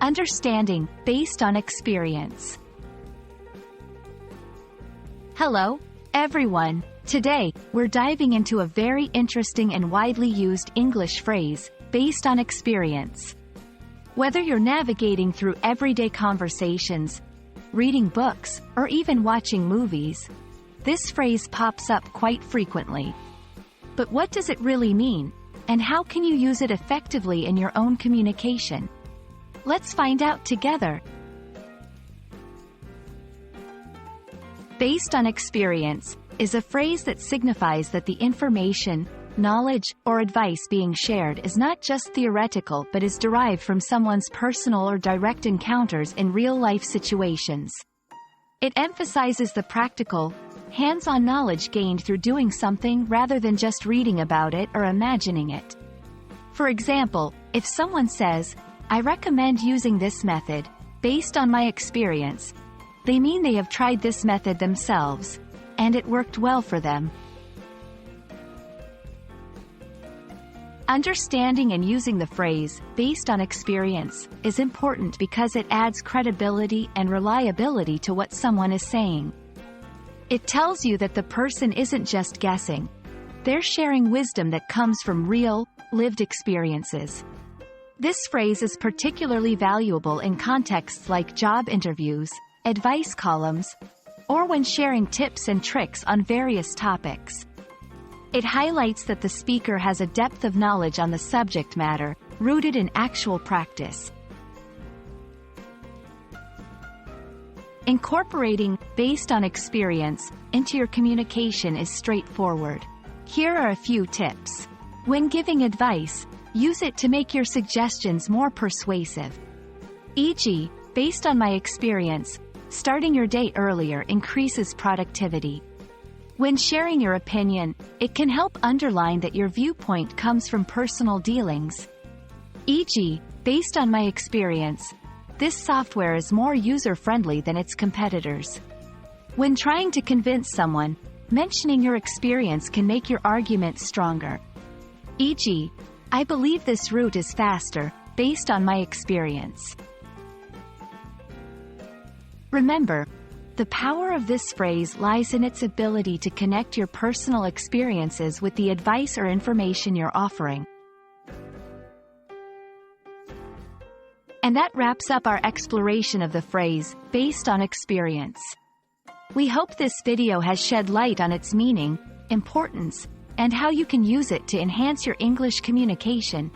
Understanding, based on experience. Hello, everyone. Today, we're diving into a very interesting and widely used English phrase, based on experience. Whether you're navigating through everyday conversations, reading books, or even watching movies, this phrase pops up quite frequently. But what does it really mean, and how can you use it effectively in your own communication? Let's find out together. Based on experience is a phrase that signifies that the information, knowledge, or advice being shared is not just theoretical but is derived from someone's personal or direct encounters in real-life situations. It emphasizes the practical, hands-on knowledge gained through doing something rather than just reading about it or imagining it. For example, if someone says, "I recommend using this method, based on my experience," they mean they have tried this method themselves, and it worked well for them. Understanding and using the phrase, based on experience, is important because it adds credibility and reliability to what someone is saying. It tells you that the person isn't just guessing. They're sharing wisdom that comes from real, lived experiences. This phrase is particularly valuable in contexts like job interviews, advice columns, or when sharing tips and tricks on various topics. It highlights that the speaker has a depth of knowledge on the subject matter, rooted in actual practice. Incorporating based on experience into your communication is straightforward. Here are a few tips. When giving advice, use it to make your suggestions more persuasive. E.g., based on my experience, starting your day earlier increases productivity. When sharing your opinion, it can help underline that your viewpoint comes from personal dealings. E.g., based on my experience, this software is more user-friendly than its competitors. When trying to convince someone, mentioning your experience can make your argument stronger. E.g., I believe this route is faster, based on my experience. Remember, the power of this phrase lies in its ability to connect your personal experiences with the advice or information you're offering. And that wraps up our exploration of the phrase, based on experience. We hope this video has shed light on its meaning, importance, and how you can use it to enhance your English communication.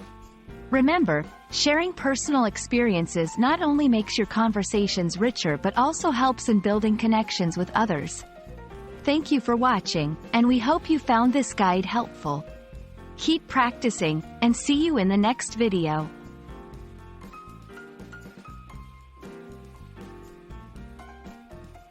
Remember, sharing personal experiences not only makes your conversations richer but also helps in building connections with others. Thank you for watching, and we hope you found this guide helpful. Keep practicing, and see you in the next video.